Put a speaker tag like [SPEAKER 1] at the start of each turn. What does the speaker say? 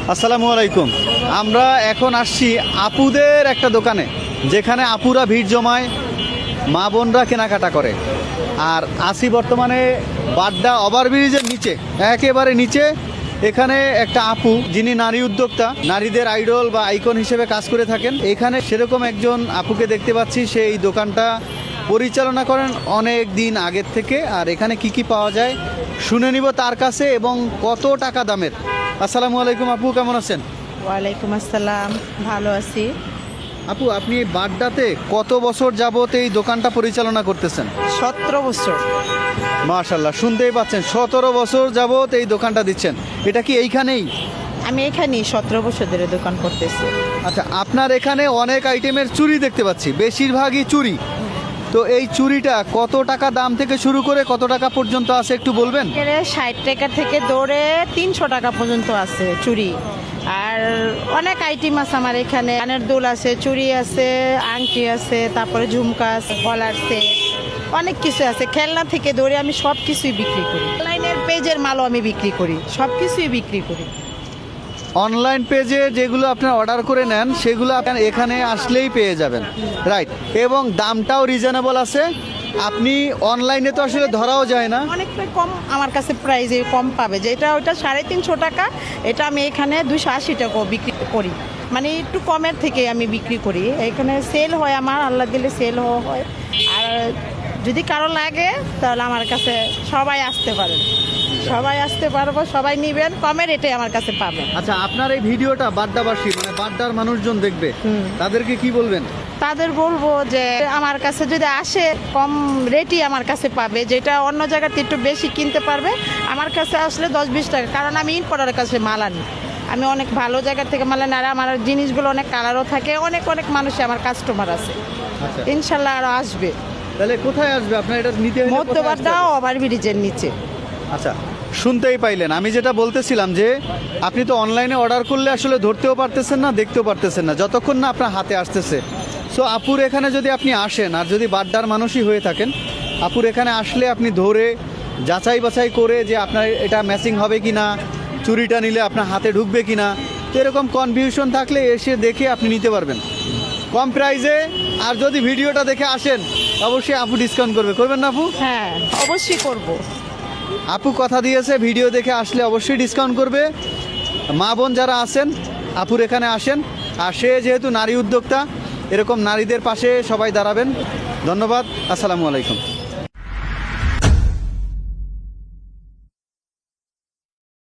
[SPEAKER 1] আসসালামু আলাইকুম। আমরা এখন আসছি আপুদের একটা দোকানে, যেখানে আপুরা ভিড় জমায়, মা বোনরা কেনাকাটা করে। আর আসি বর্তমানে বাড্ডা ওভারব্রিজের নিচে, একেবারে নিচে। এখানে একটা আপু, যিনি নারী উদ্যোক্তা, নারীদের আইডল বা আইকন হিসেবে কাজ করে থাকেন। এখানে সেরকম একজন আপুকে দেখতে পাচ্ছি, সে এই দোকানটা পরিচালনা করেন অনেক দিন আগের থেকে। আর এখানে কি কি পাওয়া যায় শুনে নিব তার কাছে, এবং কত টাকা দামের। আসসালামু আলাইকুম আপু, কেমন আছেন?
[SPEAKER 2] ওয়ালাইকুম আসসালাম, ভালো আছি।
[SPEAKER 1] আপু, আপনি এই বাড্ডাতে কত বছর যাবত এই দোকানটা পরিচালনা করতেছেন?
[SPEAKER 2] 17 বছর।
[SPEAKER 1] মাশাআল্লাহ, শুনতেই পাচ্ছেন 17 বছর যাবত এই দোকানটা দিচ্ছেন। এটা কি এইখানেই?
[SPEAKER 2] আমি এখানেই 17 বছর ধরে দোকান করতেছি।
[SPEAKER 1] আচ্ছা, আপনার এখানে অনেক আইটেমের চুড়ি দেখতে পাচ্ছি, বেশিরভাগই চুড়ি। তো এই চুড়িটা কত টাকা দাম থেকে শুরু করে কত টাকা পর্যন্ত আছে একটু বলবেন?
[SPEAKER 2] 60 টাকা থেকে ধরে 300 টাকা পর্যন্ত আছে চুড়ি। আর অনেক আইটেম আছে আমার এখানে, কানের দুল আছে, চুড়ি আছে, আংটি আছে, তারপরে ঝুমকা আছে, গলার সেট, অনেক কিছু আছে। খেলনা থেকে ধরে আমি সব কিছুই বিক্রি করি। অনলাইনের পেজের মালও আমি বিক্রি করি, সব কিছুই বিক্রি করি।
[SPEAKER 1] অনলাইন পেজে যেগুলো আপনার অর্ডার করে নেন সেগুলো আপনার এখানে আসলেই পেয়ে যাবেন, রাইট? এবং দামটাও রিজনেবল আছে। আপনি অনলাইনে তো আসলে ধরাও যায় না।
[SPEAKER 2] অনেকটা কম আমার কাছে প্রাইসে কম পাবে, যেটা ওইটা 350 টাকা, এটা আমি এখানে 280 টাকা বিক্রি করি। মানে একটু কমের থেকে আমি বিক্রি করি। এখানে সেল হয়, আমার আল্লাহ দিলে সেল হয়। আর যদি কারো লাগে তাহলে আমার কাছে সবাই আসতে পারেন, সবাই আসতে পারবো, সবাই নিবেন, কমের রেটে আমার কাছে পাবেন।
[SPEAKER 1] আচ্ছা, আপনার এই ভিডিওটা বাড্ডাবাসী মানে বাড্ডার মানুষজন দেখবে, তাদেরকে কি বলবেন?
[SPEAKER 2] তাদের বলবো যে আমার কাছে যদি আসে কম রেটই আমার কাছে পাবে, যেটা অন্য জায়গাতে একটু বেশি কিনতে পারবে। আমার কাছে আসলে 10-20 টাকা, কারণ আমি ইম্পোর্টারের কাছে মাল আনি। আমি অনেক ভালো জায়গা থেকে মাল আনি, আর আমার জিনিসগুলো অনেক কালারও থাকে। অনেক অনেক মানুষই আমার কাস্টমার আছে,
[SPEAKER 1] আচ্ছা,
[SPEAKER 2] ইনশাল্লাহ আরও আসবে।
[SPEAKER 1] তাহলে কোথায় আসবে আপনার এটা নিতে হলে? কোথায় আসতে
[SPEAKER 2] মধ্যবাড্ডা
[SPEAKER 1] হবে?
[SPEAKER 2] ওভারব্রিজের নিচে।
[SPEAKER 1] আচ্ছা, শুনতেই পাইলেন। আমি যেটা বলতেছিলাম যে আপনি তো অনলাইনে অর্ডার করলে আসলে ধরতেও পারতেছেন না, দেখতেও পারতেছেন না, যতক্ষণ না আপনার হাতে আসতেছে। সো আপুর এখানে যদি আপনি আসেন, আর যদি বাড্ডার মানুষই হয়ে থাকেন, আপুর এখানে আসলে আপনি ধরে যাচাই বাছাই করে যে আপনার এটা ম্যাচিং হবে কি না, চুরিটা নিলে আপনার হাতে ঢুকবে কি না, তো এরকম কনফিউশন থাকলে এসে দেখে আপনি নিতে পারবেন কম প্রাইসে। আর যদি ভিডিওটা দেখে আসেন, অবশ্যই আপু ডিসকাউন্ট করবেন না আপু?
[SPEAKER 2] হ্যাঁ, অবশ্যই করব।
[SPEAKER 1] আপু কথা দিয়েছে ভিডিও দেখে আসলে অবশ্যই ডিসকাউন্ট করবে। মা বোন যারা আছেন, আপুর এখানে আসেন। আর সে যেহেতু নারী উদ্যোক্তা, এরকম নারীদের পাশে সবাই দাঁড়াবেন। ধন্যবাদ, আসসালামু আলাইকুম।